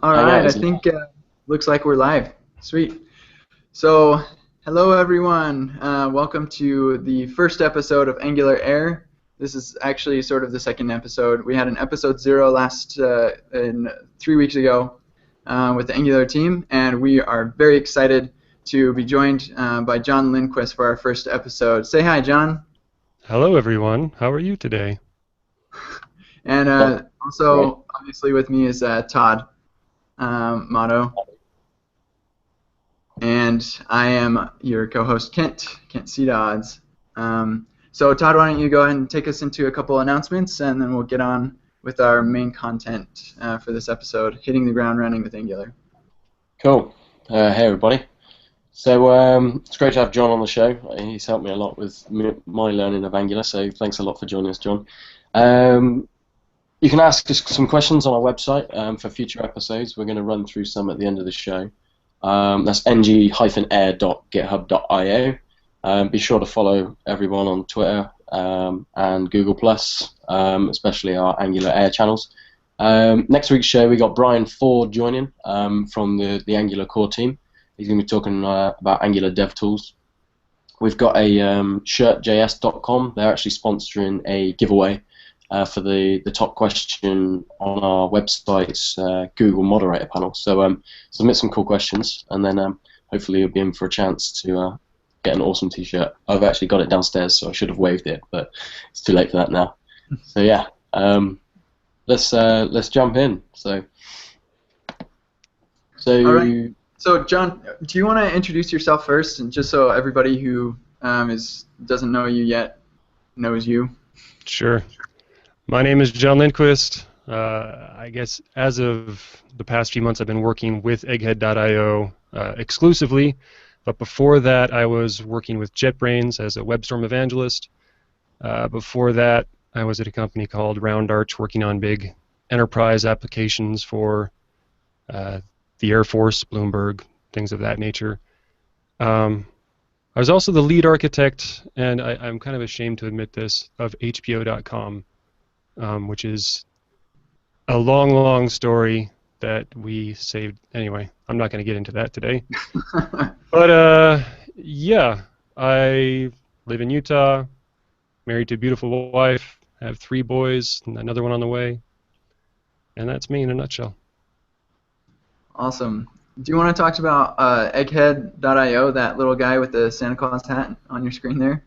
All Hang out right, I as think looks like we're live. Sweet. So, hello everyone. Welcome to the first episode of Angular Air. This is actually sort of the second episode. We had an episode 0 last in 3 weeks ago with the Angular team, and we are very excited to be joined by John Lindquist for our first episode. Say hi, John. Hello, everyone. How are you today? And not great. also, obviously, with me is Todd Motto. And I am your co-host, Kent C. Dodds. So Todd, why don't you go ahead and take us into a couple announcements, and then we'll get on with our main content for this episode, hitting the ground running with Angular. Cool. Hey everybody. So it's great to have John on the show. He's helped me a lot with my learning of Angular. So thanks a lot for joining us, John. You can ask us some questions on our website for future episodes. We're going to run through some at the end of the show. That's ng-air.github.io. Be sure to follow everyone on Twitter and Google+, especially our Angular Air channels. Next week's show, we got Brian Ford joining from the Angular core team. He's going to be talking about Angular dev tools. We've got a shirtjs.com. They're actually sponsoring a giveaway for the top question on our website's Google moderator panel. So submit some cool questions, and then hopefully you'll be in for a chance to get an awesome t-shirt. I've actually got it downstairs, so I should have waved it, but it's too late for that now. So yeah, let's jump in. So All right. So John, do you want to introduce yourself first, and just so everybody who doesn't know you yet knows you? Sure. My name is John Lindquist. I guess as of the past few months, I've been working with Egghead.io exclusively, but before that, I was working with JetBrains as a WebStorm evangelist. Before that, I was at a company called RoundArch working on big enterprise applications for the Air Force, Bloomberg, things of that nature. I was also the lead architect, and I'm kind of ashamed to admit this, of HBO.com, which is a long, long story that we saved. Anyway, I'm not going to get into that today. But yeah, I live in Utah, married to a beautiful wife, have 3 boys, and another one on the way, and that's me in a nutshell. Awesome. Do you want to talk about Egghead.io, that little guy with the Santa Claus hat on your screen there?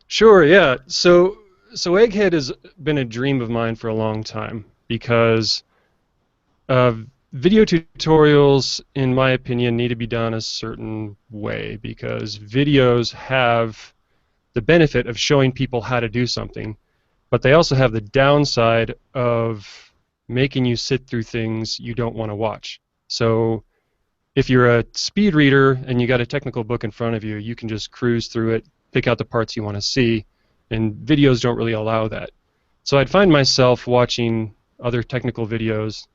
Sure, yeah. So Egghead has been a dream of mine for a long time because video tutorials, in my opinion, need to be done a certain way because videos have the benefit of showing people how to do something, but they also have the downside of making you sit through things you don't want to watch. So if you're a speed reader and you got a technical book in front of you, you can just cruise through it, pick out the parts you want to see, and videos don't really allow that. So I'd find myself watching other technical videos,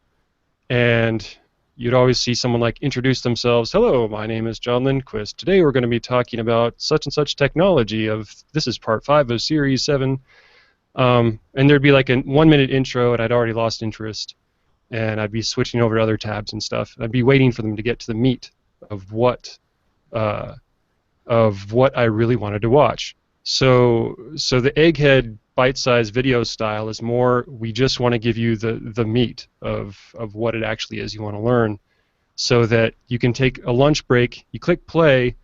and you'd always see someone like introduce themselves. Hello, my name is John Lindquist. Today we're going to be talking about such and such technology this is part 5 of series 7. And there'd be like a 1-minute intro, and I'd already lost interest, and I'd be switching over to other tabs and stuff. I'd be waiting for them to get to the meat of what I really wanted to watch. So the Egghead bite-sized video style is more, we just want to give you the meat of what it actually is you want to learn, so that you can take a lunch break, you click play,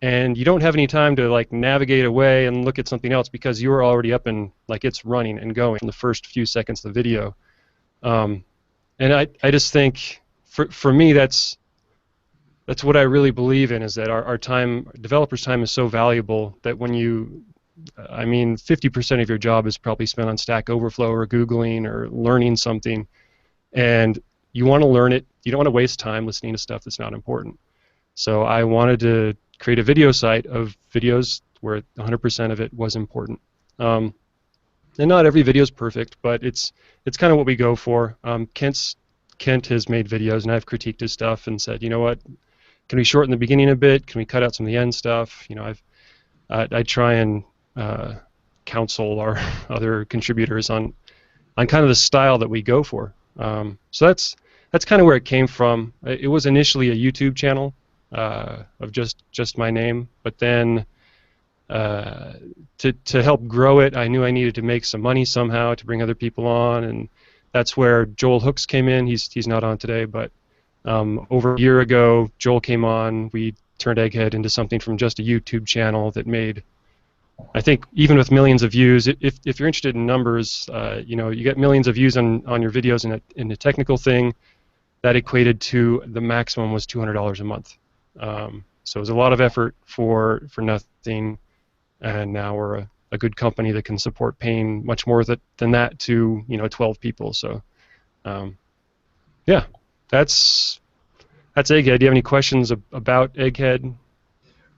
and you don't have any time to like navigate away and look at something else because you're already up and like it's running and going in the first few seconds of the video. And I just think for me that's what I really believe in, is that our time, developers' time, is so valuable that when I mean, 50% of your job is probably spent on Stack Overflow or Googling or learning something, and you want to learn it. You don't want to waste time listening to stuff that's not important. So I wanted to create a video site of videos where 100% of it was important. And not every video is perfect, but it's kind of what we go for. Kent has made videos, and I've critiqued his stuff and said, you know what, can we shorten the beginning a bit? Can we cut out some of the end stuff? You know, I try and counsel our other contributors on kind of the style that we go for. So that's kind of where it came from. It was initially a YouTube channel of just my name, but then to help grow it, I knew I needed to make some money somehow to bring other people on, and that's where Joel Hooks came in. He's not on today, but over a year ago, Joel came on. We turned Egghead into something from just a YouTube channel that made, I think, even with millions of views, if you're interested in numbers, you get millions of views on your videos in a technical thing, that equated to the maximum was $200 a month. So it was a lot of effort for nothing, and now we're a good company that can support paying much more than that to 12 people. So yeah, that's Egghead. Do you have any questions about Egghead?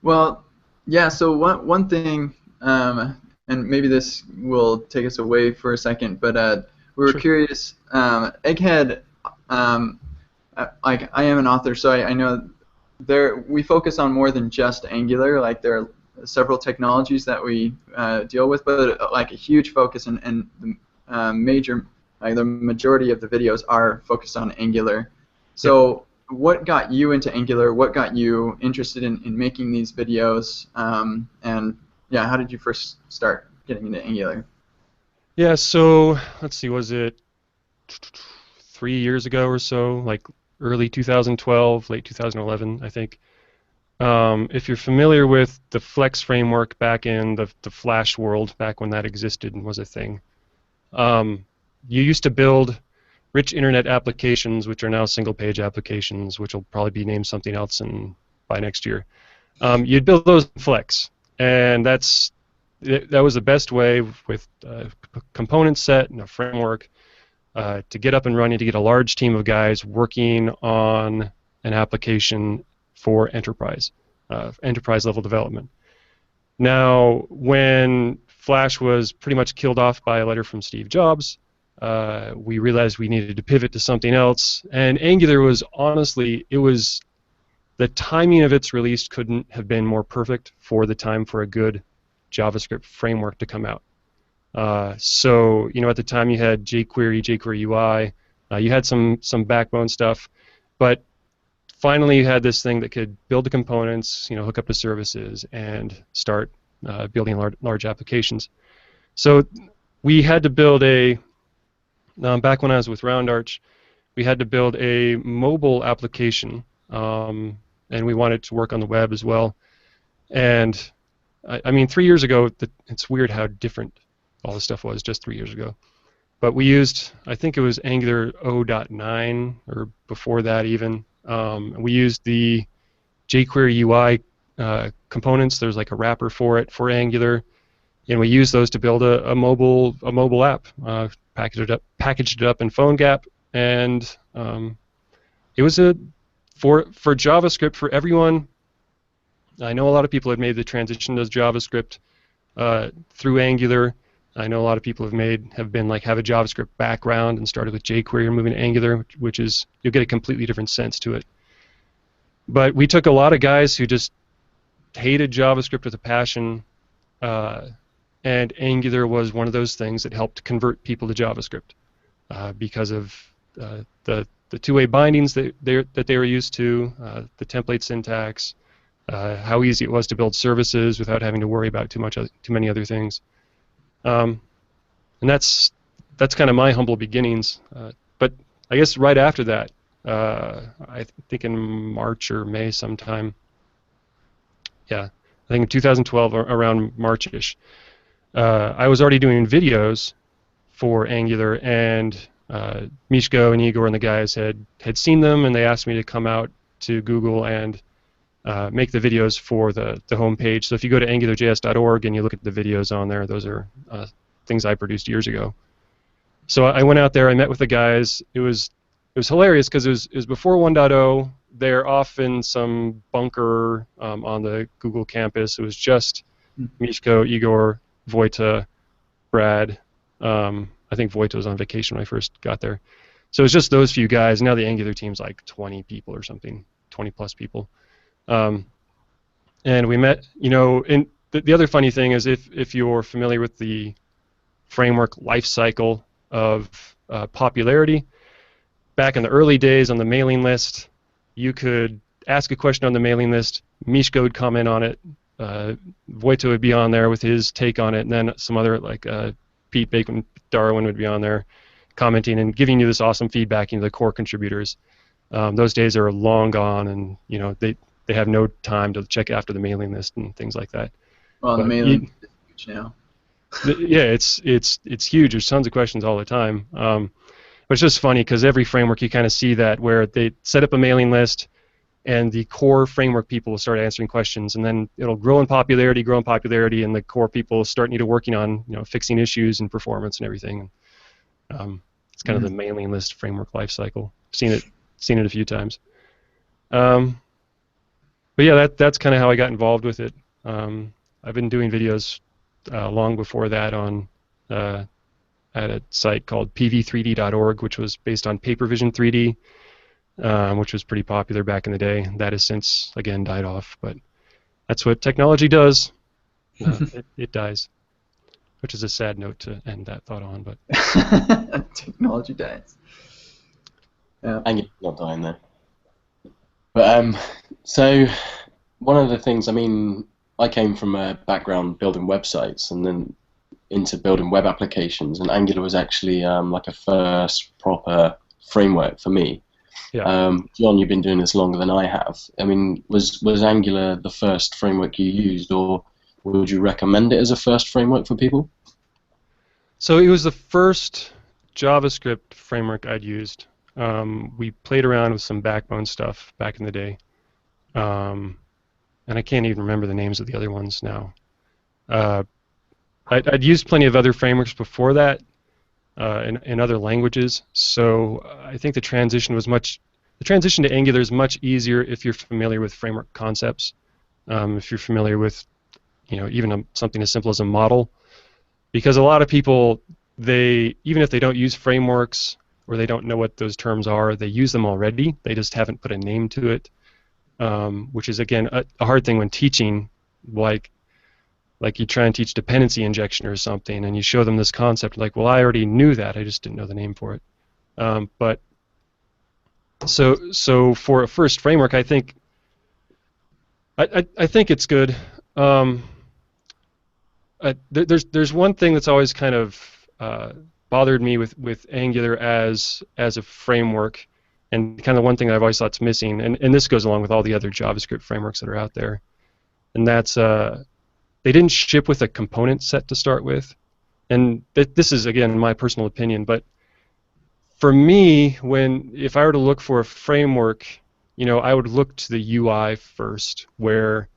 Well, yeah. So one thing, and maybe this will take us away for a second, but we were curious. Egghead, like I am an author, so I know we focus on more than just Angular. Like there are several technologies that we deal with, but like a huge focus and the major, like the majority of the videos are focused on Angular. So what got you into Angular? What got you interested in making these videos? And yeah, how did you first start getting into Angular? Yeah, so let's see, was it 3 years ago or so, like early 2012, late 2011, I think. If you're familiar with the Flex framework back in the Flash world, back when that existed and was a thing, you used to build rich internet applications, which are now single-page applications, which will probably be named something else by next year. You'd build those in Flex, and that was the best way with a component set and a framework to get up and running, to get a large team of guys working on an application for enterprise level development. Now, when Flash was pretty much killed off by a letter from Steve Jobs, we realized we needed to pivot to something else, and Angular was honestly, the timing of its release couldn't have been more perfect for the time for a good JavaScript framework to come out. So, at the time you had jQuery, jQuery UI, you had some backbone stuff, but finally you had this thing that could build the components, hook up to services, and start building large applications. So we had to build back when I was with RoundArch, we had to build a mobile application, and we wanted to work on the web as well. And I mean, 3 years ago, it's weird how different all this stuff was just 3 years ago. But we used, I think it was Angular 0.9 or before that even. We used the jQuery UI components. There's like a wrapper for it for Angular, and we used those to build a mobile app. Packaged it up in PhoneGap, and it was for JavaScript for everyone. I know a lot of people have made the transition to JavaScript through Angular. I know a lot of people have have a JavaScript background and started with jQuery and moving to Angular, which is, you'll get a completely different sense to it. But we took a lot of guys who just hated JavaScript with a passion, and Angular was one of those things that helped convert people to JavaScript because of the two-way bindings that they were used to, the template syntax, how easy it was to build services without having to worry about too many other things. And that's kind of my humble beginnings. But I guess right after that, I think in March or May sometime, yeah, I think in 2012, around March-ish, I was already doing videos for Angular, and Mishko and Igor and the guys had seen them, and they asked me to come out to Google and make the videos for the homepage. So if you go to AngularJS.org and you look at the videos on there, those are things I produced years ago. So I went out there, I met with the guys. It was hilarious because it was before 1.0. They're off in some bunker on the Google campus. It was just Mishko, Igor, Vojta, Brad. I think Vojta was on vacation when I first got there. So it was just those few guys. Now the Angular team's like 20 people or something, 20 plus people. And we met, and the other funny thing is if you're familiar with the framework life cycle of popularity, back in the early days on the mailing list, you could ask a question on the mailing list, Mishko would comment on it, Wojto would be on there with his take on it, and then some other, like Pete Bacon, Darwin would be on there commenting and giving you this awesome feedback, the core contributors. Those days are long gone, and they have no time to check after the mailing list and things like that. Well, the mailing list is huge now. Yeah, it's huge. There's tons of questions all the time. But it's just funny because every framework you kind of see that where they set up a mailing list, and the core framework people will start answering questions, and then it'll grow in popularity, and the core people will start working on fixing issues and performance and everything. It's kind of the mailing list framework life cycle. Seen it a few times. But yeah, that's kind of how I got involved with it. I've been doing videos long before that on at a site called pv3d.org, which was based on Papervision 3D. Which was pretty popular back in the day. That has since, again, died off, but that's what technology does. It dies, which is a sad note to end that thought on. But technology dies. Yeah. And you're not dying there. But so one of the things, I came from a background building websites and then into building web applications, and Angular was actually like a first proper framework for me. Yeah. John, you've been doing this longer than I have. Was Angular the first framework you used, or would you recommend it as a first framework for people? So it was the first JavaScript framework I'd used. We played around with some Backbone stuff back in the day, and I can't even remember the names of the other ones now. I'd used plenty of other frameworks before that. In other languages, so I think the transition to Angular is much easier if you're familiar with framework concepts. If you're familiar with, even something as simple as a model, because a lot of people, even if they don't use frameworks or they don't know what those terms are, they use them already. They just haven't put a name to it, which is again a hard thing when teaching, like you try and teach dependency injection or something, and you show them this concept, like, well, I already knew that, I just didn't know the name for it. But so for a first framework, I think it's good. There's one thing that's always kind of bothered me with Angular as a framework, and kind of one thing that I've always thought's missing, and this goes along with all the other JavaScript frameworks that are out there, and that's they didn't ship with a component set to start with, and this is, again, my personal opinion, but for me, if I were to look for a framework, I would look to the UI first, where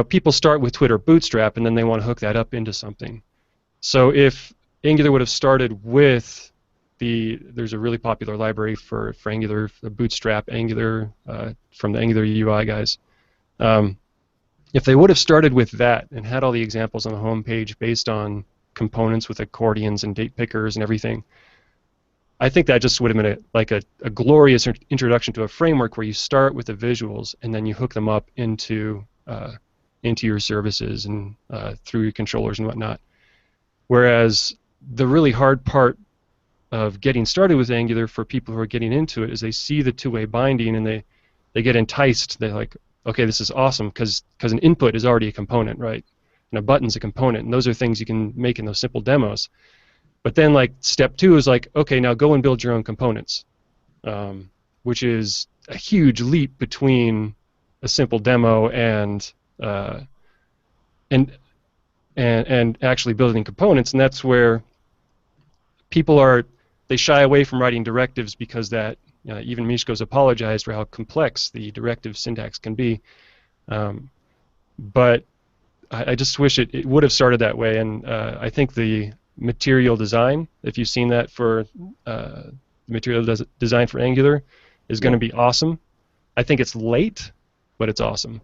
people start with Twitter Bootstrap and then they want to hook that up into something. So if Angular would have started with there's a really popular library for Angular, the Bootstrap Angular from the Angular UI guys. If they would have started with that and had all the examples on the home page based on components with accordions and date pickers and everything, I think that just would have been a glorious introduction to a framework where you start with the visuals and then you hook them up into your services and through your controllers and whatnot. Whereas the really hard part of getting started with Angular for people who are getting into it is they see the two-way binding and they get enticed. They're like, okay, this is awesome because an input is already a component, right? And a button's a component, and those are things you can make in those simple demos. But then, step 2 is okay, now go and build your own components, which is a huge leap between a simple demo and actually building components, and that's where people they shy away from writing directives because that. Even Mishko's apologized for how complex the directive syntax can be, but I just wish it would have started that way. And I think the material design, if you've seen that for the material design for Angular, is going to be awesome. I think it's late, but it's awesome.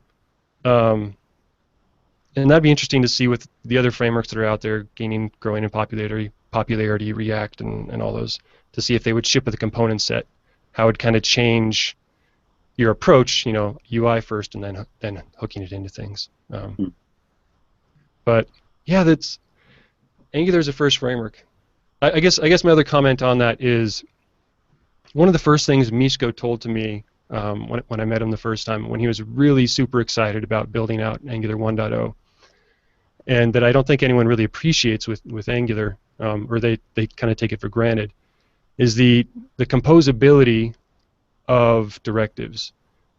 And that'd be interesting to see with the other frameworks that are out there growing in popularity, React and all those, to see if they would ship with a component set. How it would kind of change your approach, UI first, and then hooking it into things. But yeah, Angular is a first framework. I guess my other comment on that is one of the first things Mishko told to me when I met him the first time, when he was really super excited about building out Angular 1.0, and that I don't think anyone really appreciates with Angular, or they kind of take it for granted, is the composability of directives.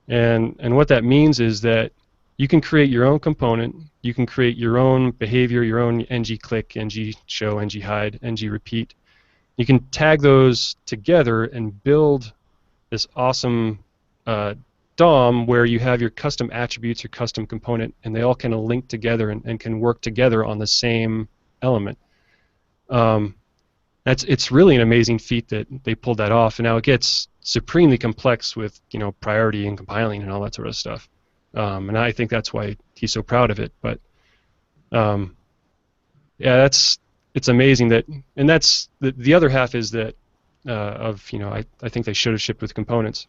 And what that means is that you can create your own component, you can create your own behavior, your own ng-click, ng-show, ng-hide, ng-repeat. You can tag those together and build this awesome DOM where you have your custom attributes, your custom component, and they all kind of link together and can work together on the same element. It's really an amazing feat that they pulled that off, and now it gets supremely complex with priority and compiling and all that sort of stuff. And I think that's why he's so proud of it. But yeah, it's amazing that, and that's the other half is that I think they should have shipped with components.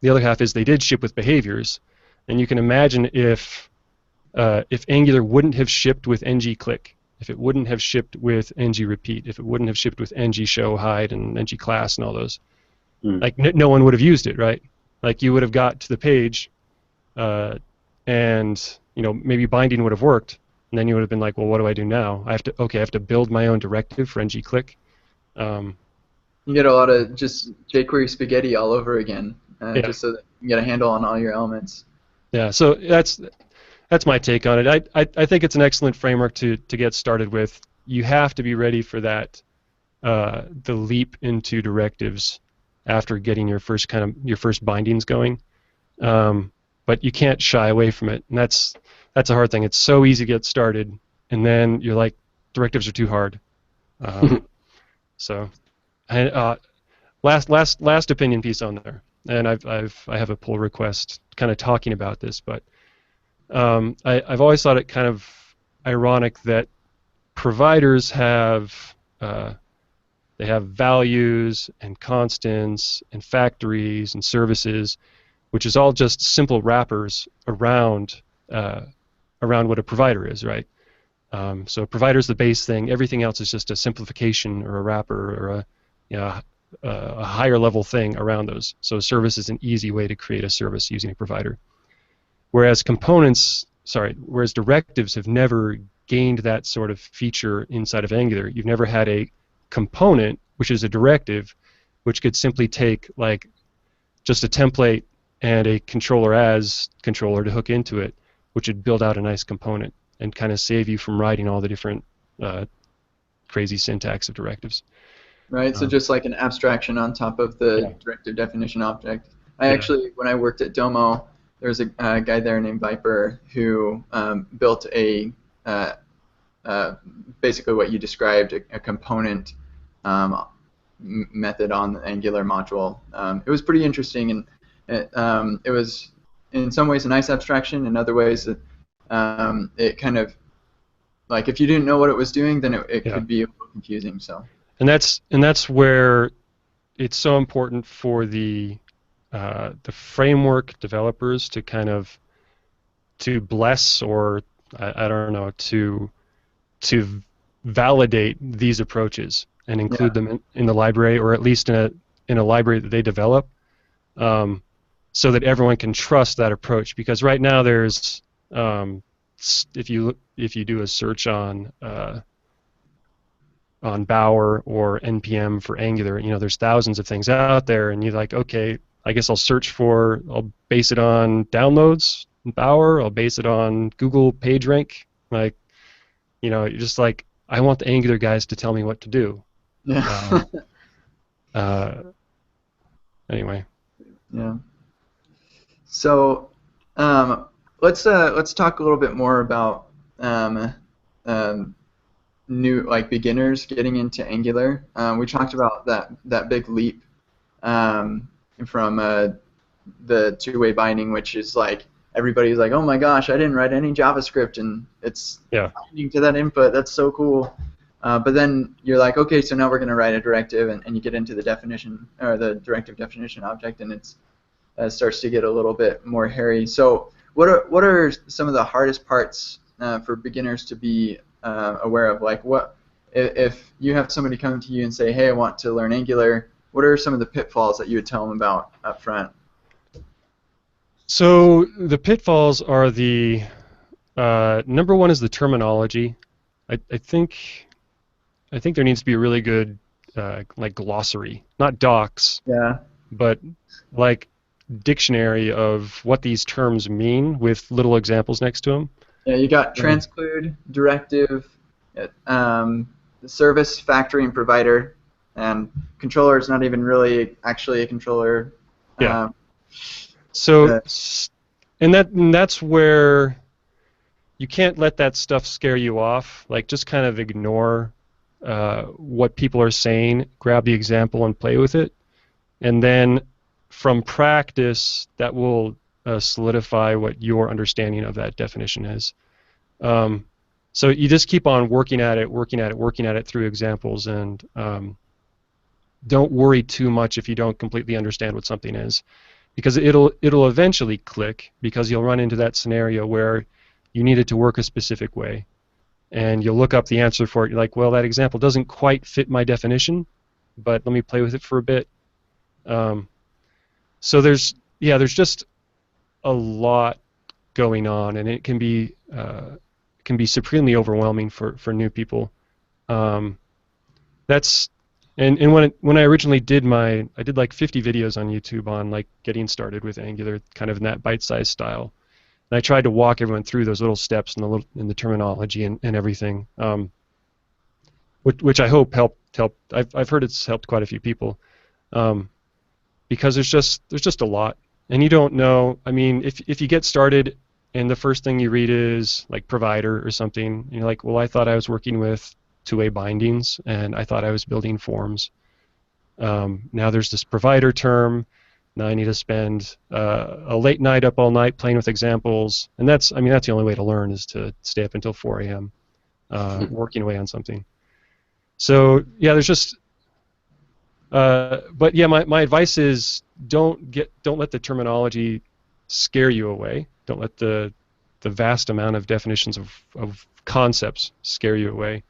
The other half is they did ship with behaviors, and you can imagine if Angular wouldn't have shipped with ng-click, if it wouldn't have shipped with ng-repeat, if it wouldn't have shipped with ng-show, hide, and ng-class and all those, like no one would have used it, right? Like you would have got to the page, and maybe binding would have worked, and then you would have been like, well, what do I do now? I have to build my own directive for ng-click. You get a lot of just jQuery spaghetti all over again, yeah. just so that you get a handle on all your elements. Yeah, so that's my take on it. I think it's an excellent framework to get started with. You have to be ready for that, the leap into directives after getting your first bindings going. But you can't shy away from it, and that's a hard thing. It's so easy to get started, and then you're like, directives are too hard. So, last opinion piece on there, and I have a pull request kind of talking about this, but I've always thought it kind of ironic that providers have they have values and constants and factories and services, which is all just simple wrappers around what a provider is, right? So a provider is the base thing. Everything else is just a simplification or a wrapper or a higher level thing around those. So a service is an easy way to create a service using a provider. Whereas directives have never gained that sort of feature inside of Angular. You've never had a component, which is a directive, which could simply take like just a template and a controller as controller to hook into it, which would build out a nice component and kind of save you from writing all the different crazy syntax of directives. Right, so just like an abstraction on top of the directive definition object. Actually, when I worked at Domo, there was a guy there named Viper who built a basically what you described, a component method on the Angular module. It was pretty interesting, and it was in some ways a nice abstraction. In other ways, it kind of, like, if you didn't know what it was doing, then it could be a little confusing. So. And that's where it's so important for the framework developers to kind of bless, or I don't know, to validate these approaches and include them in the library, or at least in a library that they develop, so that everyone can trust that approach. Because right now there's if you do a search on Bower or NPM for Angular, there's thousands of things out there, and you're like, okay, I guess I'll base it on downloads in Bower, I'll base it on Google PageRank, like, you're just like, I want the Angular guys to tell me what to do. Yeah. Anyway. Yeah. So let's talk a little bit more about new, like, beginners getting into Angular. We talked about that big leap from the two-way binding, which is like everybody's like, oh my gosh, I didn't write any JavaScript, and it's binding to that input. That's so cool. But then you're like, okay, so now we're going to write a directive, and you get into the definition, or the directive definition object, and it starts to get a little bit more hairy. So what are some of the hardest parts for beginners to be aware of? Like, what if you have somebody come to you and say, hey, I want to learn Angular, what are some of the pitfalls that you would tell them about up front? So the pitfalls are the number one is the terminology. I think there needs to be a really good like glossary, not docs, Yeah. but like dictionary of what these terms mean with little examples next to them. Yeah, you got transclude, directive, the service, factory, and provider, and controller is not even really actually a controller. Yeah. So, and that's where you can't let that stuff scare you off. Like, just kind of ignore what people are saying, grab the example and play with it, and then from practice, that will solidify what your understanding of that definition is. So you just keep on working at it through examples, and don't worry too much if you don't completely understand what something is, because it'll eventually click, because you'll run into that scenario where you need it to work a specific way, and you'll look up the answer for it. You're like, well, that example doesn't quite fit my definition, but let me play with it for a bit. So there's just a lot going on, and it can be supremely overwhelming for new people. That's and when I originally did I did like 50 videos on YouTube on like getting started with Angular, kind of in that bite-sized style. And I tried to walk everyone through those little steps in the terminology and everything, which I hope helped. I've heard it's helped quite a few people, because there's just a lot, and you don't know. I mean, if you get started and the first thing you read is like provider or something, and you're like, well, I thought I was working with two-way bindings, and I thought I was building forms. Now there's this provider term. Now I need to spend a late night up all night playing with examples, and that's the only way to learn, is to stay up until 4 a.m. Working away on something. So yeah, there's just but yeah, my advice is don't let the terminology scare you away. Don't let the vast amount of definitions of concepts scare you away,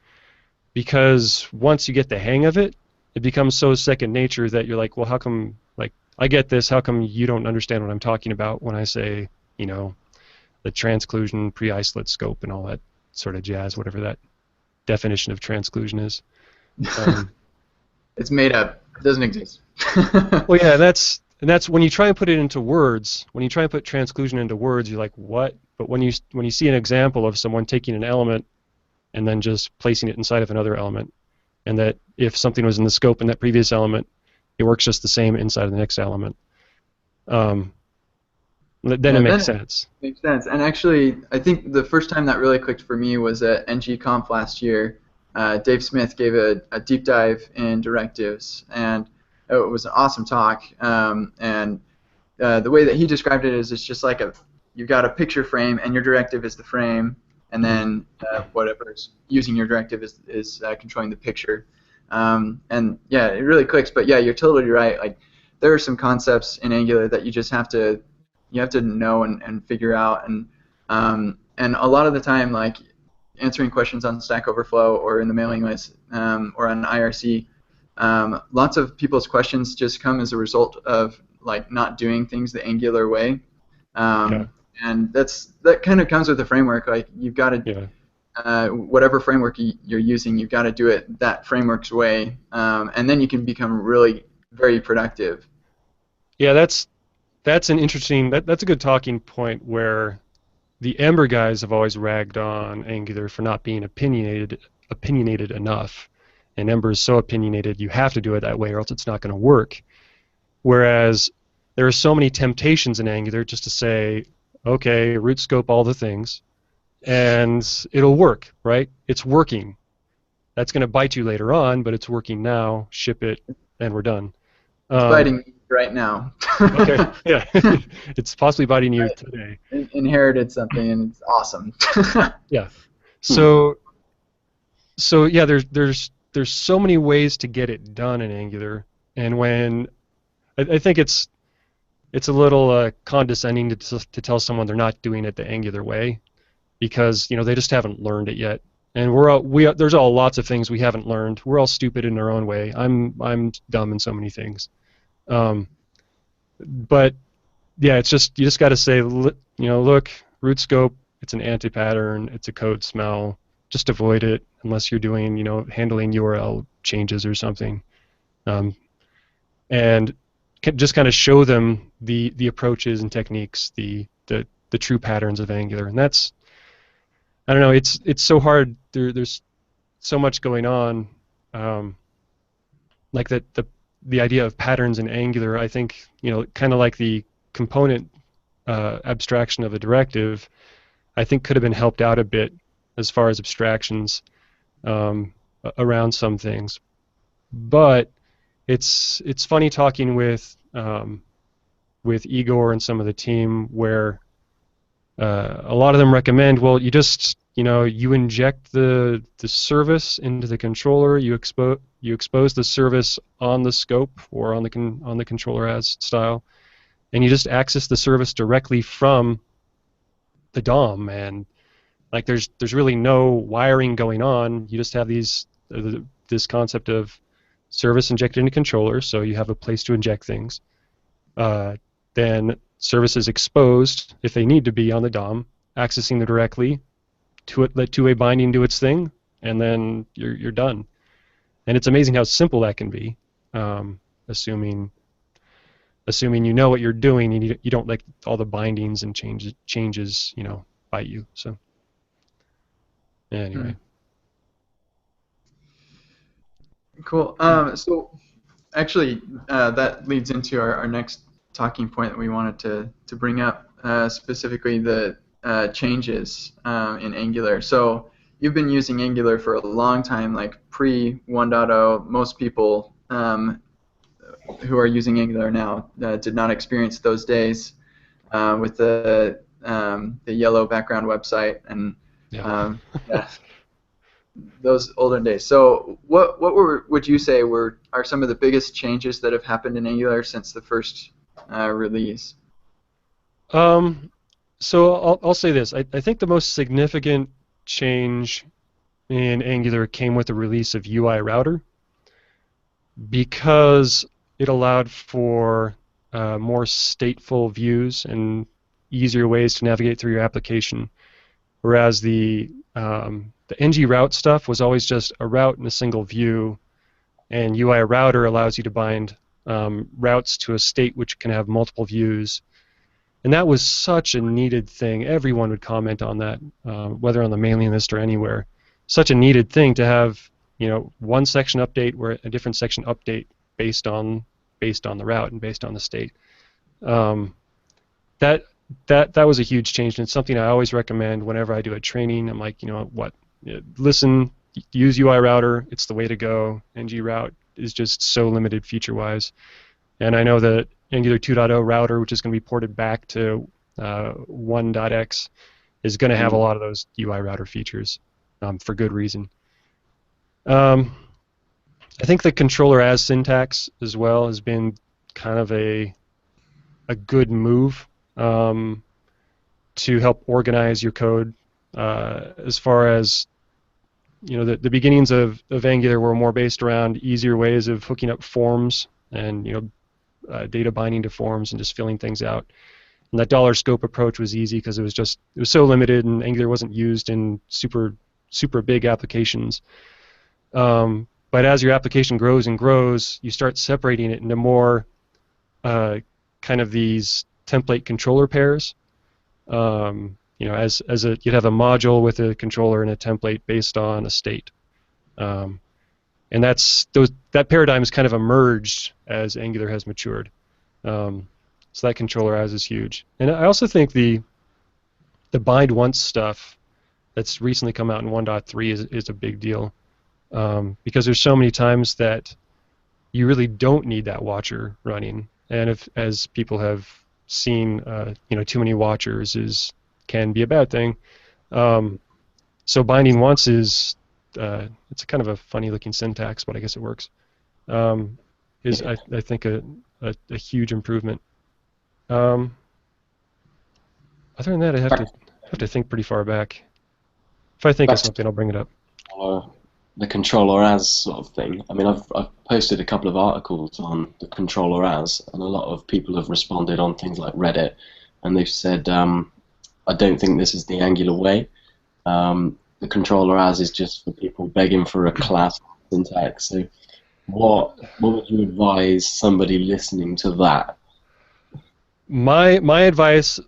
because once you get the hang of it, it becomes so second nature that you're like, well, how come, like, I get this, how come you don't understand what I'm talking about when I say, the transclusion, pre-isolate scope, and all that sort of jazz, whatever that definition of transclusion is. It's made up. It doesn't exist. Well, yeah, that's when you try and put it into words. When you try and put transclusion into words, you're like, what? But when you see an example of someone taking an element and then just placing it inside of another element, and that if something was in the scope in that previous element, it works just the same inside of the next element. Then it makes sense. Makes sense. And actually, I think the first time that really clicked for me was at NGConf last year. Dave Smith gave a deep dive in directives, and it was an awesome talk. And the way that he described it is, it's just like you've got a picture frame, and your directive is the frame, and then whatever's using your directive is controlling the picture. And yeah, it really clicks. But yeah, you're totally right. Like, there are some concepts in Angular that you just have to know and figure out. And a lot of the time, like answering questions on Stack Overflow or in the mailing list or on IRC, lots of people's questions just come as a result of like not doing things the Angular way. And that kind of comes with the framework. Like, you've got to whatever framework you're using, you've got to do it that framework's way, and then you can become really very productive. Yeah, that's an interesting. That's a good talking point, where the Ember guys have always ragged on Angular for not being opinionated enough, and Ember is so opinionated you have to do it that way or else it's not going to work. Whereas there are so many temptations in Angular just to say, okay, root scope all the things, and it'll work, right? It's working. That's going to bite you later on, but it's working now. Ship it, and we're done. It's biting me right now. Okay, yeah. It's possibly biting you today. Inherited something, and it's awesome. Yeah. So yeah, there's so many ways to get it done in Angular, and when I think it's a little condescending to tell someone they're not doing it the Angular way, because they just haven't learned it yet, and there's all lots of things we haven't learned. We're all stupid in our own way. I'm dumb in so many things, but yeah, it's just you just got to say, look, root scope. It's an anti-pattern. It's a code smell. Just avoid it unless you're doing, handling URL changes or something, and just kind of show them the approaches and techniques, the true patterns of Angular, and that's, I don't know, it's so hard. There's so much going on, like the idea of patterns in Angular. I think kind of like the component abstraction of a directive, I think could have been helped out a bit as far as abstractions around some things. But it's funny talking with Igor and some of the team where a lot of them recommend, well, you just you inject the service into the controller, you expose the service on the scope or on the controller as style, and you just access the service directly from the DOM, and like there's really no wiring going on. You just have this concept of service injected into controller, so you have a place to inject things. Then services exposed if they need to be on the DOM, accessing them directly to it, let two-way binding do its thing, and then you're done. And it's amazing how simple that can be, assuming you know what you're doing and you don't let all the bindings and changes bite you. So anyway. Cool. So actually, that leads into our next talking point that we wanted to bring up, specifically the changes in Angular. So you've been using Angular for a long time, like pre 1.0. Most people who are using Angular now did not experience those days with the yellow background website and yeah, those olden days. So what would you say are some of the biggest changes that have happened in Angular since the first release? So I'll say this. I think the most significant change in Angular came with the release of UI Router, because it allowed for more stateful views and easier ways to navigate through your application, whereas the ng route stuff was always just a route in a single view, and UI Router allows you to bind routes to a state which can have multiple views. And that was such a needed thing. Everyone would comment on that, whether on the mailing list or anywhere. Such a needed thing to have, one section update where a different section update based on the route and based on the state. That was a huge change, and it's something I always recommend whenever I do a training. I'm like, listen, use UI Router. It's the way to go. ng route is just so limited feature-wise. And I know that Angular 2.0 router, which is going to be ported back to 1.x, is going to have a lot of those UI Router features for good reason. I think the controller as syntax as well has been kind of a good move to help organize your code. As far as the beginnings of Angular were more based around easier ways of hooking up forms and data binding to forms and just filling things out. And that dollar scope approach was easy because it was so limited, and Angular wasn't used in super big applications. But as your application grows and grows, you start separating it into more kind of these template controller pairs. You'd have a module with a controller and a template based on a state. And that paradigm has kind of emerged as Angular has matured. So that controller as is huge. And I also think the bind once stuff that's recently come out in 1.3 is a big deal, because there's so many times that you really don't need that watcher running. And as people have seen, too many watchers can be a bad thing. So binding once is it's kind of a funny looking syntax, but I guess it works. Is I think a huge improvement. Other than that, I have to think pretty far back. If I think of something, I'll bring it up. the controller as sort of thing. I mean, I've posted a couple of articles on the controller as, and a lot of people have responded on things like Reddit, and they've said, I don't think this is the Angular way. The controller as is just for people begging for a class syntax. So what would you advise somebody listening to that? My advice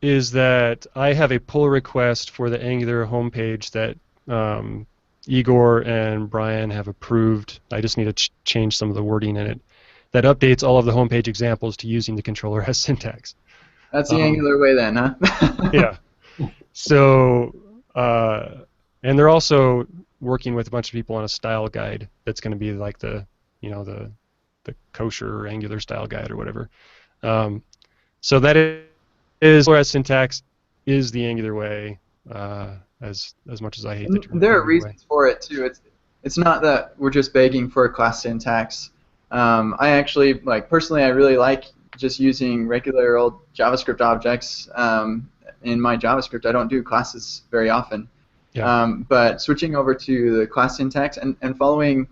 is that I have a pull request for the Angular homepage that Igor and Brian have approved. I just need to change some of the wording in it. That updates all of the homepage examples to using the controller as syntax. That's the Angular way then, huh? Yeah. So, and they're also working with a bunch of people on a style guide that's going to be like the kosher Angular style guide or whatever. So that is whereas syntax is the Angular way. As much as I hate the term. There are reasons for it too. It's not that we're just begging for a class syntax. I actually personally I really like just using regular old JavaScript objects in my JavaScript. I don't do classes very often. Yeah. But switching over to the class syntax and following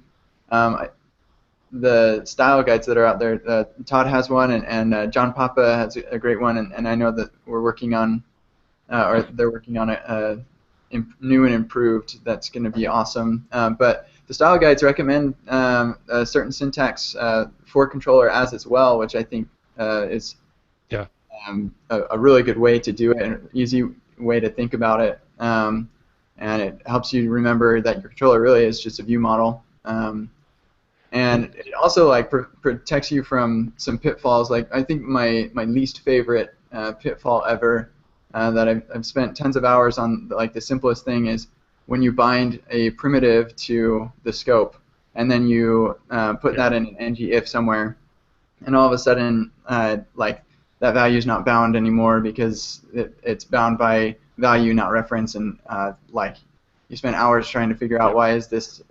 the style guides that are out there. Todd has one, and John Papa has a great one, and I know that we're working on, or they're working on a new and improved that's going to be awesome. But the style guides recommend a certain syntax for controller as well, which I think is a really good way to do it, an easy way to think about it. And it helps you remember that your controller really is just a view model. And it also protects you from some pitfalls. I think my least favorite pitfall ever that I've spent tons of hours on, the simplest thing is when you bind a primitive to the scope, and then you put that in an ngIf somewhere, and all of a sudden, that value is not bound anymore because it's bound by value, not reference, and you spend hours trying to figure out why is this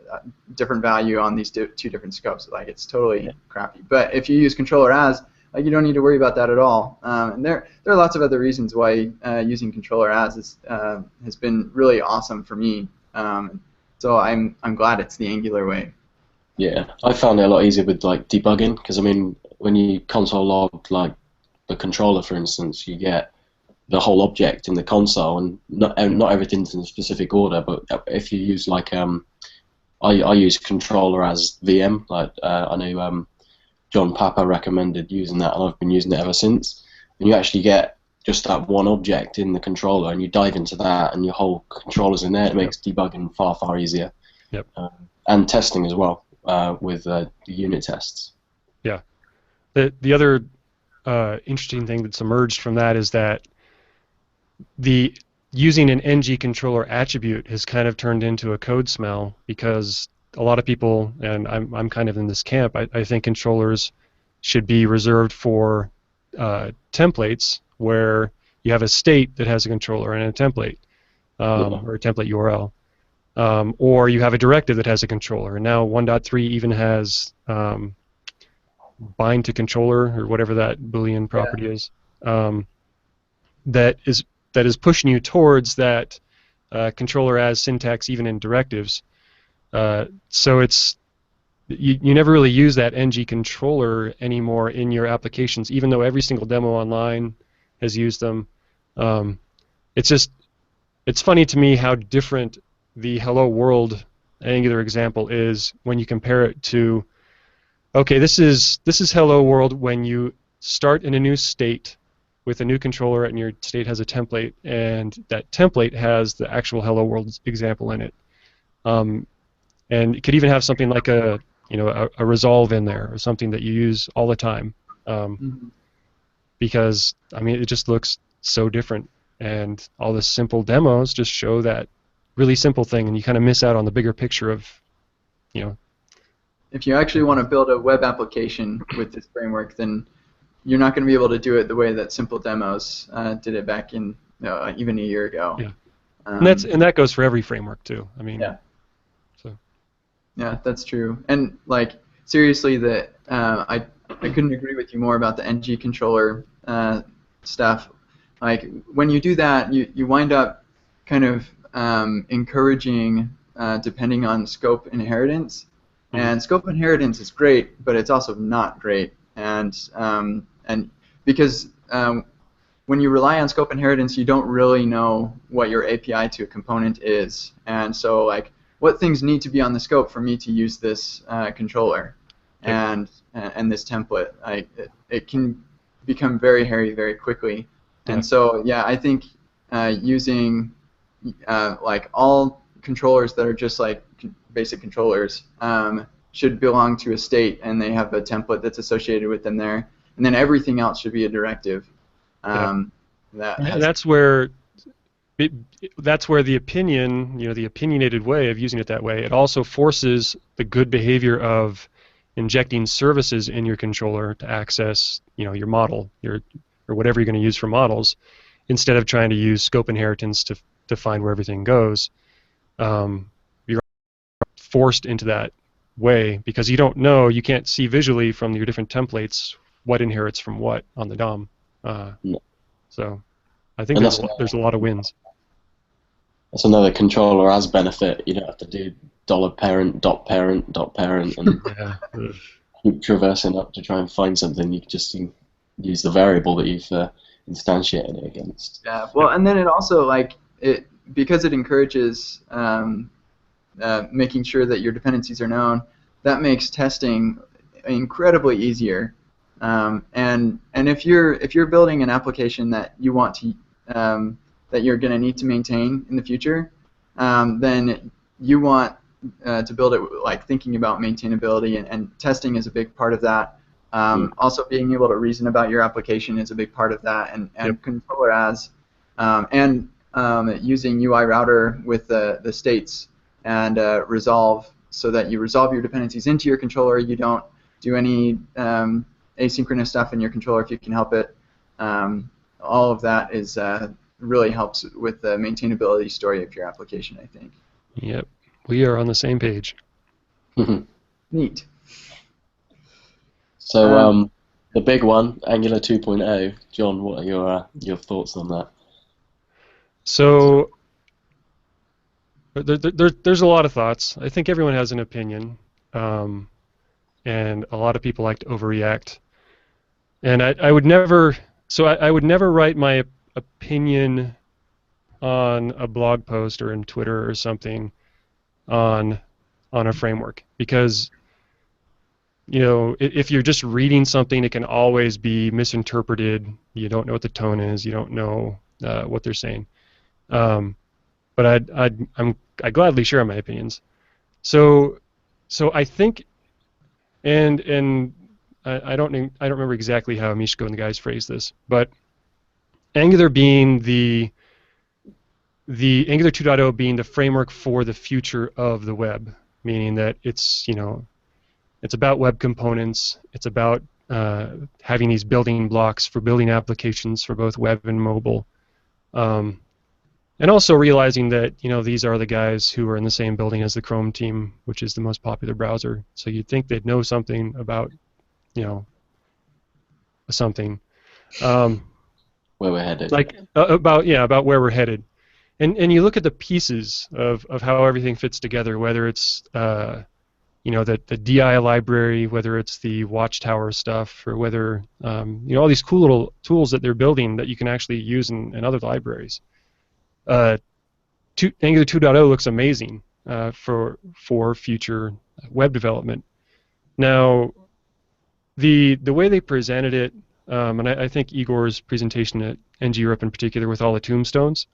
different value on these two different scopes. It's totally crappy. But if you use controller as, you don't need to worry about that at all. And there are lots of other reasons why using controller as has been really awesome for me. So I'm glad it's the Angular way. Yeah, I found it a lot easier with debugging, because I mean when you console log the controller, for instance, you get the whole object in the console, and not everything's in a specific order. But if you use I use controller as VM. I know John Papa recommended using that, and I've been using it ever since. And you actually get just that one object in the controller, and you dive into that, and your whole controller's in there. It makes debugging far easier. Yep. And testing as well with the unit tests. Yeah. The other interesting thing that's emerged from that is that using an ng controller attribute has kind of turned into a code smell, because a lot of people, and I'm kind of in this camp, I think controllers should be reserved for templates where you have a state that has a controller and a template, or a template URL, or you have a directive that has a controller. And now 1.3 even has bind to controller, or whatever that Boolean property is, that is pushing you towards that controller as syntax even in directives. So it's you never really use that ng controller anymore in your applications, even though every single demo online has used them. It's funny to me how different the Hello World Angular example is when you compare it to, okay, this is Hello World when you start in a new state with a new controller and your state has a template, and that template has the actual Hello World example in it. And it could even have something like a resolve in there, or something that you use all the time, because I mean it just looks so different, and all the simple demos just show that really simple thing, and you kind of miss out on the bigger picture of, If you actually want to build a web application with this framework, then you're not going to be able to do it the way that simple demos did it back in even a year ago. Yeah, and that goes for every framework too. I mean, yeah. So. Yeah, that's true. And seriously, I couldn't agree with you more about the ng controller stuff. When you do that, you wind up kind of encouraging depending on scope inheritance. And scope inheritance is great, but it's also not great. And because when you rely on scope inheritance, you don't really know what your API to a component is. And so, like, what things need to be on the scope for me to use this controller and this template? It can become very hairy very quickly. And so, yeah, I think using like all controllers that are just like basic controllers should belong to a state, and they have a template that's associated with them there, and then everything else should be a directive. That's where the opinion, the opinionated way of using it that way, it also forces the good behavior of injecting services in your controller to access, your model, or whatever you're going to use for models, instead of trying to use scope inheritance to find where everything goes. You're forced into that way because you don't know, you can't see visually from your different templates what inherits from what on the DOM. So I think there's a lot of wins. That's another controller as benefit. You don't have to do $parent, .parent, .parent, and keep traversing up to try and find something. You can just use the variable that you've instantiated it against. Yeah, well, and then it also, because it encourages making sure that your dependencies are known, that makes testing incredibly easier. And if you're building an application that you want to that you're going to need to maintain in the future, then you want to build it thinking about maintainability, and testing is a big part of that. Also, being able to reason about your application is a big part of that, and controller as and using UI router with the states and resolve, so that you resolve your dependencies into your controller. You don't do any asynchronous stuff in your controller if you can help it. All of that is really helps with the maintainability story of your application, I think. Yep, we are on the same page. Neat. So the big one, Angular 2.0. John, what are your thoughts on that? So there's a lot of thoughts. I think everyone has an opinion, and a lot of people like to overreact. And I would never write my opinion on a blog post or in Twitter or something on a framework, because if you're just reading something, it can always be misinterpreted. You don't know what the tone is. You don't know what they're saying. But I gladly share my opinions. So I think, and I don't remember exactly how Mishko and the guys phrased this, but Angular being the Angular 2.0 being the framework for the future of the web, meaning that it's it's about web components. It's about having these building blocks for building applications for both web and mobile, and also realizing that these are the guys who are in the same building as the Chrome team, which is the most popular browser. So you'd think they'd know something about something. Where we're headed. about where we're headed. And you look at the pieces of how everything fits together, whether it's the DI library, whether it's the Watchtower stuff, or whether all these cool little tools that they're building that you can actually use in other libraries. Angular 2.0 looks amazing for future web development. Now, the way they presented it, and I think Igor's presentation at NG Europe in particular, with all the tombstones,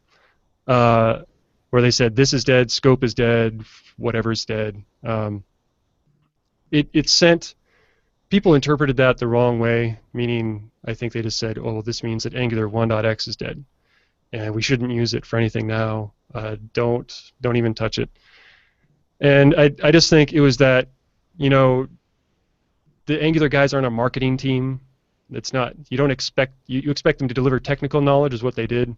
where they said this is dead, scope is dead, whatever is dead. It sent people interpreted that the wrong way, meaning I think they just said, oh, this means that Angular 1.x is dead, and we shouldn't use it for anything now. Don't even touch it. And I just think it was that the Angular guys aren't a marketing team. It's not. You don't expect you expect them to deliver technical knowledge, is what they did.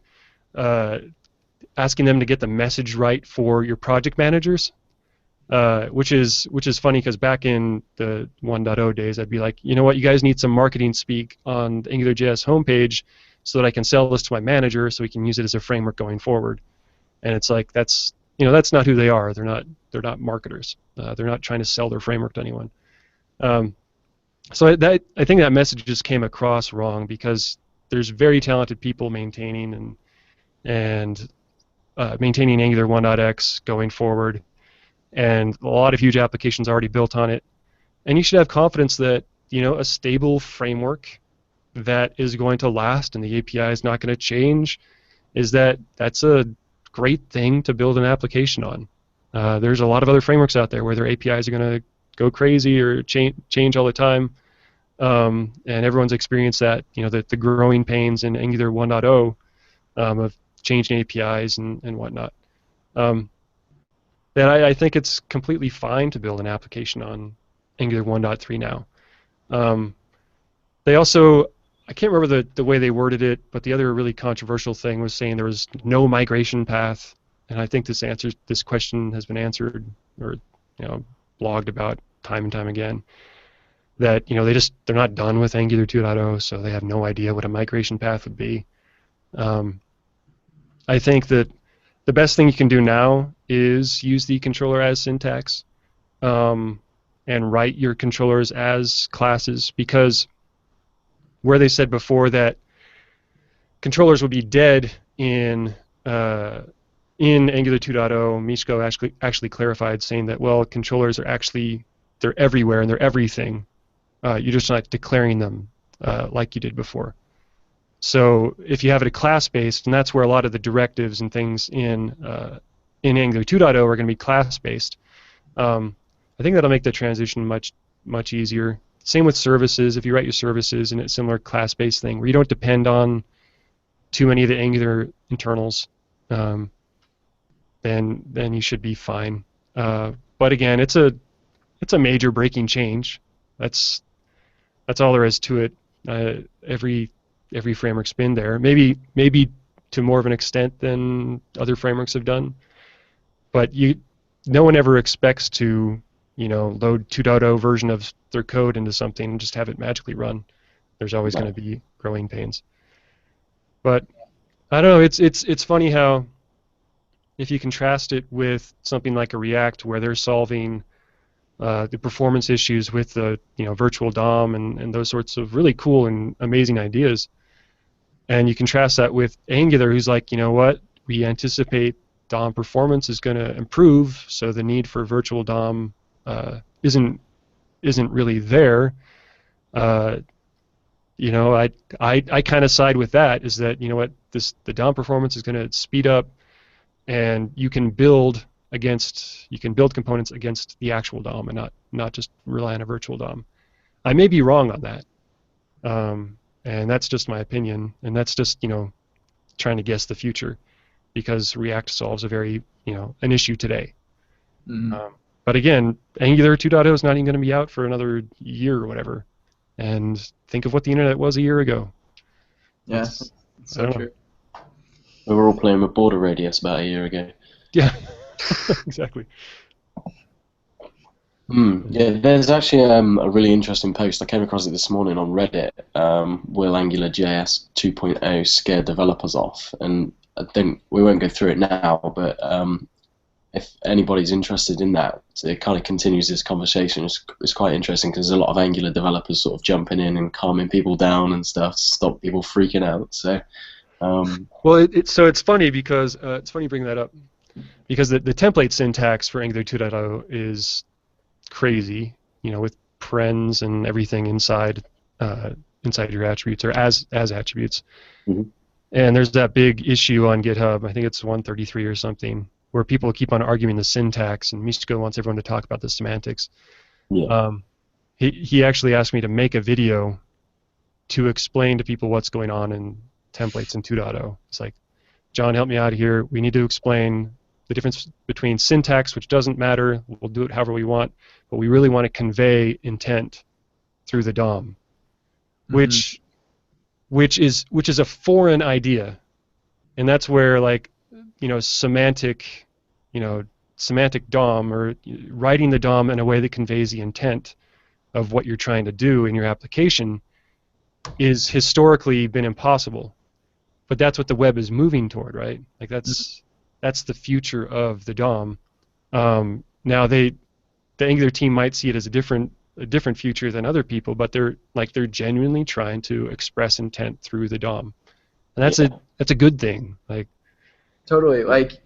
Asking them to get the message right for your project managers, which is funny, because back in the 1.0 days, I'd be like, you know what, you guys need some marketing speak on the AngularJS homepage so that I can sell this to my manager so he can use it as a framework going forward. And it's like, that's that's not who they are. They're not marketers. They're not trying to sell their framework to anyone. So I think that message just came across wrong, because there's very talented people maintaining and maintaining Angular 1.x going forward, and a lot of huge applications already built on it. And you should have confidence that a stable framework that is going to last and the API is not going to change, that's a great thing to build an application on. There's a lot of other frameworks out there where their APIs are going to go crazy or change all the time, and everyone's experienced that. The growing pains in Angular 1.0 of changing APIs and whatnot. And I think it's completely fine to build an application on Angular 1.3 now. They also, I can't remember the way they worded it, but the other really controversial thing was saying there was no migration path, and I think this question has been answered or blogged about time and time again. That they're not done with Angular 2.0, so they have no idea what a migration path would be. I think that the best thing you can do now is use the controller as syntax, and write your controllers as classes, because where they said before that controllers would be dead in Angular 2.0, Miško actually clarified, saying that, well, controllers are they're everywhere and they're everything. You're just not declaring them like you did before. So if you have it a class-based, and that's where a lot of the directives and things in Angular 2.0 are going to be class-based, I think that'll make the transition much easier. Same with services. If you write your services in a similar class-based thing where you don't depend on too many of the Angular internals, then you should be fine. But again, it's a major breaking change. That's all there is to it. Every framework's been there. Maybe to more of an extent than other frameworks have done. But no one ever expects to load 2.0 version of their code into something and just have it magically run. There's always going to be growing pains. But I don't know. It's funny how if you contrast it with something like a React, where they're solving the performance issues with the virtual DOM and those sorts of really cool and amazing ideas, and you contrast that with Angular, who's like, what, we anticipate DOM performance is going to improve, so the need for virtual DOM isn't really there. I kind of side with that. Is that the DOM performance is going to speed up, and you can build components against the actual DOM and not just rely on a virtual DOM. I may be wrong on that, and that's just my opinion, and that's just trying to guess the future, because React solves a very an issue today. Mm-hmm. But again, Angular 2.0 is not even going to be out for another year or whatever, and think of what the internet was a year ago. Yeah, that's so true. We were all playing with border radius about a year ago. Yeah. Exactly. Yeah, there's actually a really interesting post. I came across it this morning on Reddit. Will AngularJS 2.0 scare developers off? And I think we won't go through it now, but if anybody's interested in that, it kind of continues this conversation. It's quite interesting because there's a lot of Angular developers sort of jumping in and calming people down and stuff to stop people freaking out. So, well, it's funny because it's funny you bring that up, because the template syntax for Angular 2.0 is crazy, with parens and everything inside your attributes, or as attributes. Mm-hmm. And there's that big issue on GitHub, I think it's 133 or something, where people keep on arguing the syntax, and Miško wants everyone to talk about the semantics. Yeah. He actually asked me to make a video to explain to people what's going on in templates in 2.0. It's like, John, help me out here. We need to explain the difference between syntax, which doesn't matter. We'll do it however we want, but we really want to convey intent through the DOM, mm-hmm. which is a foreign idea, and that's where semantic DOM, or writing the DOM in a way that conveys the intent of what you're trying to do in your application, is historically been impossible. But that's what the web is moving toward, right? Like that's that's the future of the DOM. Now the Angular team might see it as a different future than other people, but they're genuinely trying to express intent through the DOM, and that's a good thing. Like, totally. Like,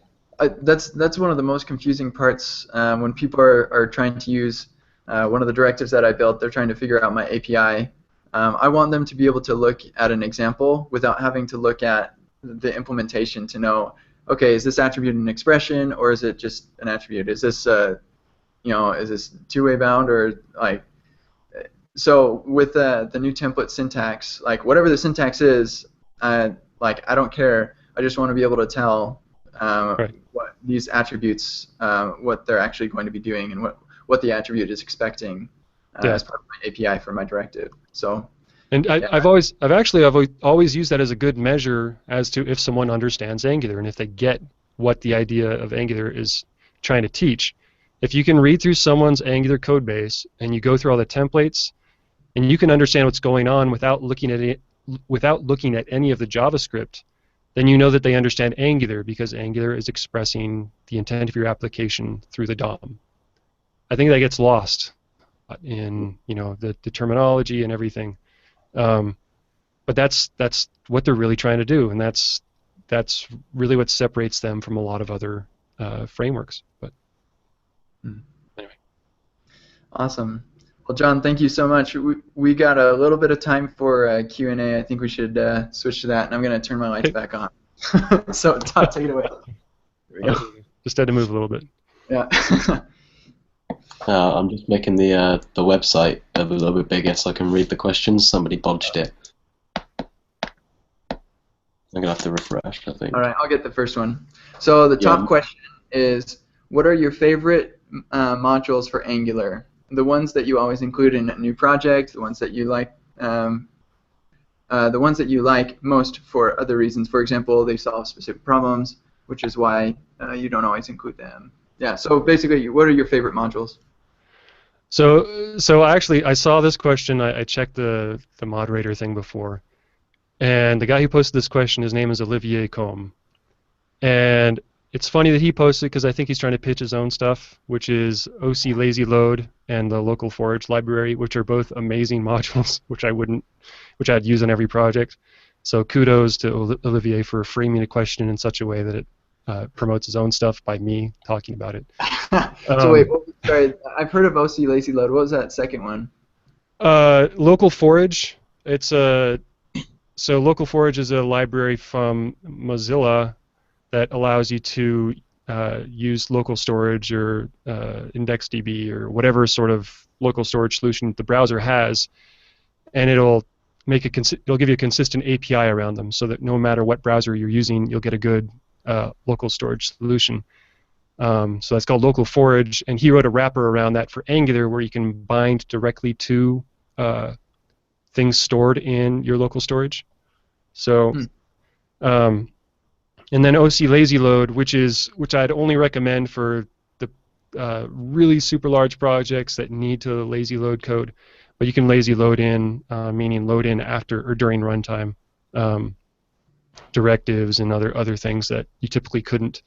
that's one of the most confusing parts when people are trying to use one of the directives that I built. They're trying to figure out my API. I want them to be able to look at an example without having to look at the implementation to know, okay, is this attribute an expression or is it just an attribute? Is this is this two-way bound or like? So with the new template syntax, like whatever the syntax is, I don't care. I just want to be able to tell what these attributes, what they're actually going to be doing, and what the attribute is expecting as part of my API for my directive. So. And I've always used that as a good measure as to if someone understands Angular and if they get what the idea of Angular is trying to teach. If you can read through someone's Angular code base and you go through all the templates and you can understand what's going on without looking at any of the JavaScript, then you know that they understand Angular because Angular is expressing the intent of your application through the DOM. I think that gets lost in the terminology and everything. But that's what they're really trying to do, and that's really what separates them from a lot of other frameworks. But anyway. Awesome. Well, John, thank you so much. We got a little bit of time for Q&A. I think we should switch to that, and I'm going to turn my lights back on. So, Todd, take it away. There we go. Just had to move a little bit. Yeah. I'm just making the website a little bit bigger so I can read the questions. Somebody bodged it. I'm going to have to refresh, I think. All right, I'll get the first one. So the top question is, what are your favorite modules for Angular? The ones that you always include in a new project, the ones that you like most for other reasons. For example, they solve specific problems, which is why you don't always include them. Yeah, so basically, what are your favorite modules? So actually, I saw this question. I checked the moderator thing before, and the guy who posted this question, his name is Olivier Combe, and it's funny that he posted because I think he's trying to pitch his own stuff, which is OC Lazy Load and the local forage library, which are both amazing modules, which I'd use in every project. So kudos to Olivier for framing a question in such a way that it promotes his own stuff by me talking about it. So wait, sorry, I've heard of OC Lazy Load. What was that second one? Local forage. So local forage is a library from Mozilla that allows you to use local storage or IndexedDB or whatever sort of local storage solution the browser has, and it'll give you a consistent API around them, so that no matter what browser you're using, you'll get a good local storage solution. So that's called local forage, and he wrote a wrapper around that for Angular where you can bind directly to things stored in your local storage. So. And then OC Lazy Load, which I'd only recommend for the really super large projects that need to lazy load code, but you can lazy load in, meaning load in after or during runtime, directives and other things that you typically couldn't,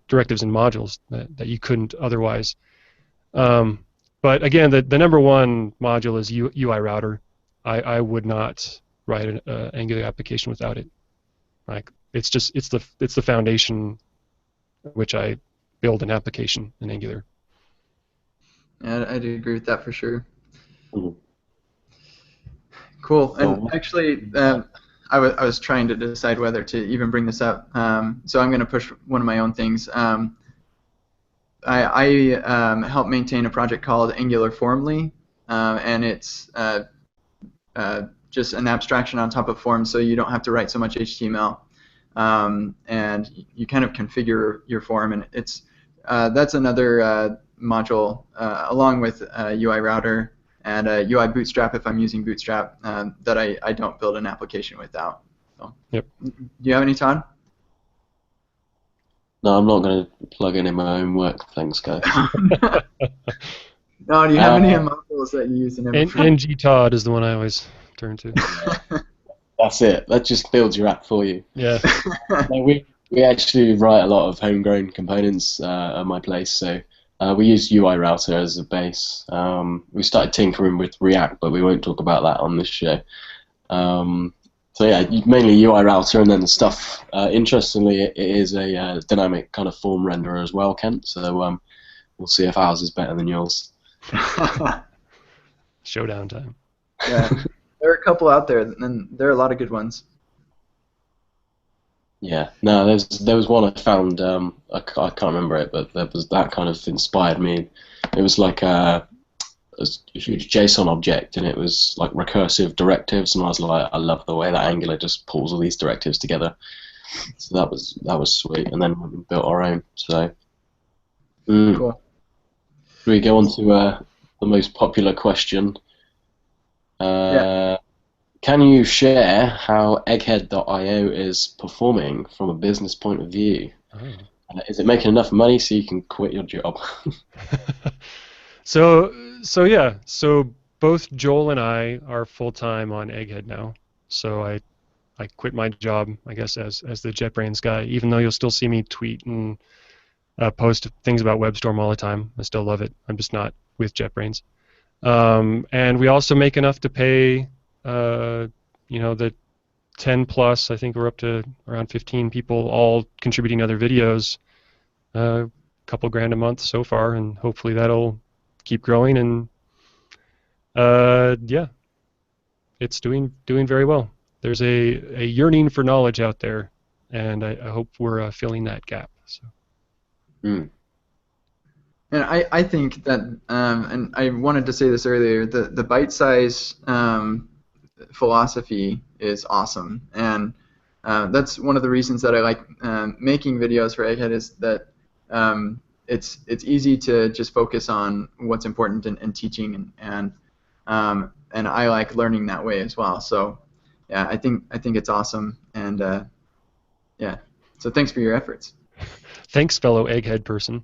directives and modules that you couldn't otherwise. But again, the number one module is UI router. I would not write an Angular application without it. Like, it's the foundation which I build an application in Angular. Yeah, I do agree with that for sure. Mm-hmm. Cool. And actually, I was trying to decide whether to even bring this up. So I'm going to push one of my own things. I help maintain a project called Angular Formally, and it's just an abstraction on top of forms, so you don't have to write so much HTML. And you kind of configure your form, and that's another module along with UI router and UI Bootstrap if I'm using Bootstrap that I don't build an application without. So. Yep. Do you have any, Todd? No, I'm not going to plug in my own work. Thanks, guys. No, do you have any modules that you use in every NG Todd is the one I always turn to. That's it. That just builds your app for you. Yeah. No, We actually write a lot of homegrown components at my place, so we use UI router as a base. We started tinkering with React, but we won't talk about that on this show. So yeah, mainly UI router, and then the stuff. Interestingly, it is a dynamic kind of form renderer as well, Kent. So we'll see if ours is better than yours. Showdown time. Yeah, there are a couple out there, and there are a lot of good ones. Yeah, no, there was one I found. I can't remember it, but that kind of inspired me. It was like a huge JSON object, and it was like recursive directives, and I was like, I love the way that Angular just pulls all these directives together. So that was sweet, and then we built our own. So Cool. Should we go on to the most popular question? Yeah. Can you share how Egghead.io is performing from a business point of view? Oh. Is it making enough money so you can quit your job? So yeah, so both Joel and I are full-time on Egghead now. So I quit my job, I guess, as the JetBrains guy, even though you'll still see me tweet and post things about WebStorm all the time. I still love it. I'm just not with JetBrains. And we also make enough to pay, the 10 plus, I think we're up to around 15 people all contributing other videos, a couple grand a month so far, and hopefully that'll keep growing. And yeah, it's doing very well. There's a yearning for knowledge out there, and I hope we're filling that gap. So. Mm. And I think that, and I wanted to say this earlier, the bite size philosophy is awesome, and that's one of the reasons that I like making videos for Egghead, is that it's easy to just focus on what's important in teaching, and I like learning that way as well. So yeah, I think it's awesome, and yeah, so thanks for your efforts. Thanks, fellow Egghead person.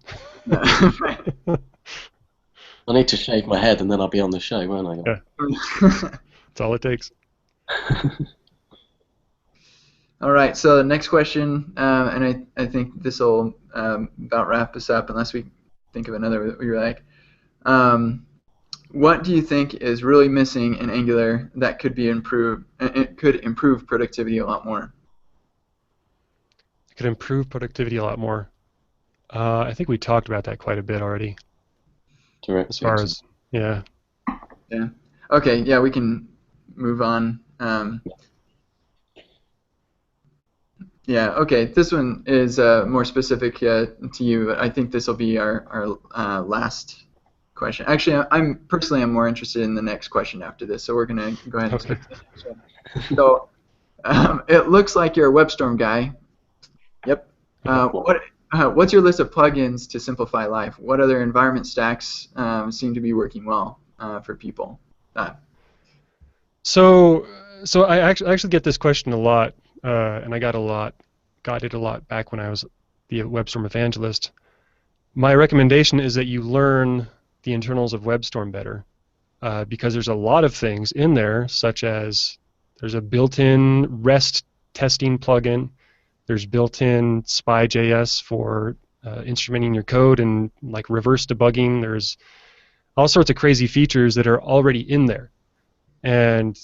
I need to shave my head and then I'll be on the show, won't I? Yeah. That's all it takes. All right, so the next question, and I think this will about wrap us up, unless we think of another that we like. What do you think is really missing in Angular that could be improved? It could improve productivity a lot more. It could improve productivity a lot more. I think we talked about that quite a bit already. Correct. As far as, yeah. Yeah. Okay, yeah, we can move on. Yeah, okay, this one is more specific to you, but I think this will be our last question. Actually, I'm more interested in the next question after this, so we're going to go ahead and skip to the next one. So, it looks like you're a WebStorm guy. Yep. What's your list of plugins to simplify life? What other environment stacks seem to be working well for people? So I actually get this question a lot, and I got it a lot back when I was the WebStorm evangelist. My recommendation is that you learn the internals of WebStorm better, because there's a lot of things in there, such as there's a built-in REST testing plugin. There's built-in Spy.js for instrumenting your code and like reverse debugging. There's all sorts of crazy features that are already in there, and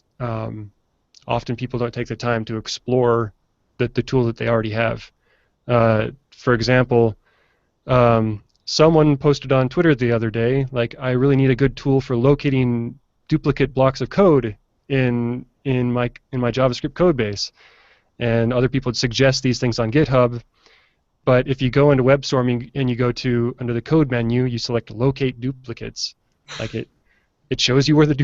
often people don't take the time to explore the tool that they already have. For example, someone posted on Twitter the other day, like, I really need a good tool for locating duplicate blocks of code in my JavaScript code base. And other people would suggest these things on GitHub, but if you go into WebStorm and you go to under the code menu, you select locate duplicates. Like it shows you where the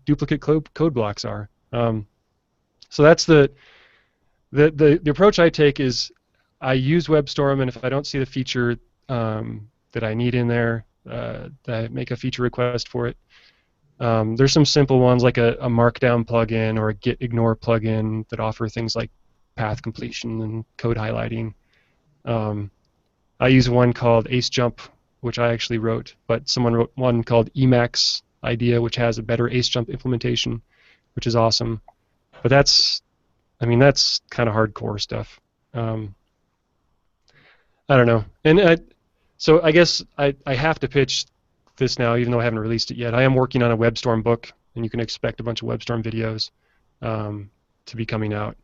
duplicate code blocks are. So that's the approach I take is I use WebStorm, and if I don't see the feature that I need in there, I make a feature request for it. There's some simple ones like a Markdown plugin or a Git ignore plugin that offer things like path completion and code highlighting. I use one called Ace Jump, which I actually wrote, but someone wrote one called Emacs Idea, which has a better Ace Jump implementation, which is awesome. But that's kind of hardcore stuff. I don't know. And so I guess I have to pitch this now, even though I haven't released it yet. I am working on a WebStorm book, and you can expect a bunch of WebStorm videos to be coming out.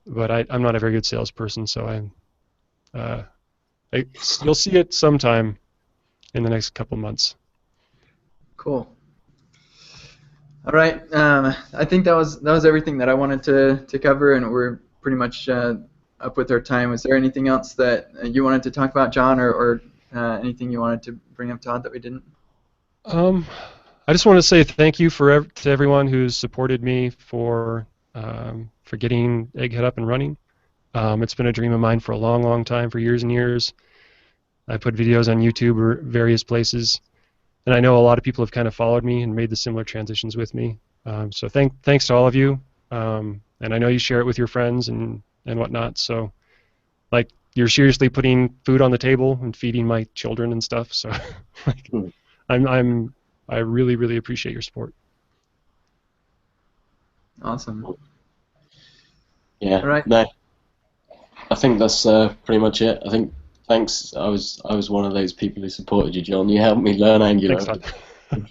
But I'm not a very good salesperson, so you'll see it sometime in the next couple months. Cool. All right. I think that was everything that I wanted to cover, and we're pretty much up with our time. Was there anything else that you wanted to talk about, John, or anything you wanted to bring up, Todd, that we didn't? I just want to say thank you to everyone who's supported me for getting Egghead up and running. It's been a dream of mine for a long, long time, for years and years. I put videos on YouTube or various places, and I know a lot of people have kind of followed me and made the similar transitions with me. So thanks to all of you, and I know you share it with your friends and whatnot. So, like, you're seriously putting food on the table and feeding my children and stuff. So, like, I really, really appreciate your support. Awesome. Yeah. All right. No, I think that's pretty much it. I think thanks. I was one of those people who supported you, John. You helped me learn Angular. Thanks, Todd.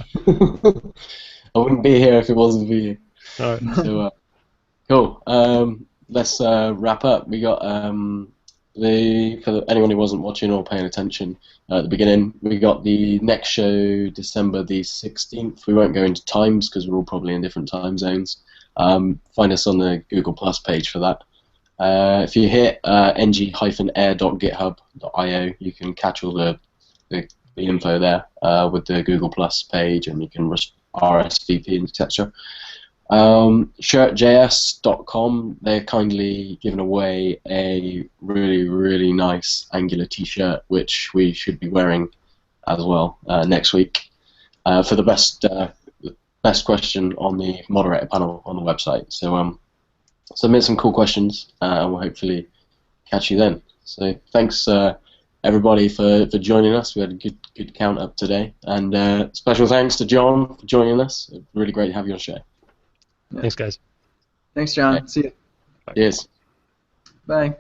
I wouldn't be here if it wasn't for you. All right. So cool. Let's wrap up. We got for anyone who wasn't watching or paying attention at the beginning, we got the next show December the 16th. We won't go into times because we're all probably in different time zones. Find us on the Google Plus page for that. If you hit ng-air.github.io, you can catch all the info there with the Google Plus page, and you can RSVP, etc. Shirtjs.com, they're kindly giving away a really, really nice Angular t-shirt, which we should be wearing as well next week for the best question on the moderator panel on the website. So submit some cool questions, and we'll hopefully catch you then. So thanks everybody for joining us. We had a good count up today, and special thanks to John for joining us. Really great to have you on the show. Yeah. Thanks, guys. Thanks, John. Okay. See you. Bye. Cheers. Bye.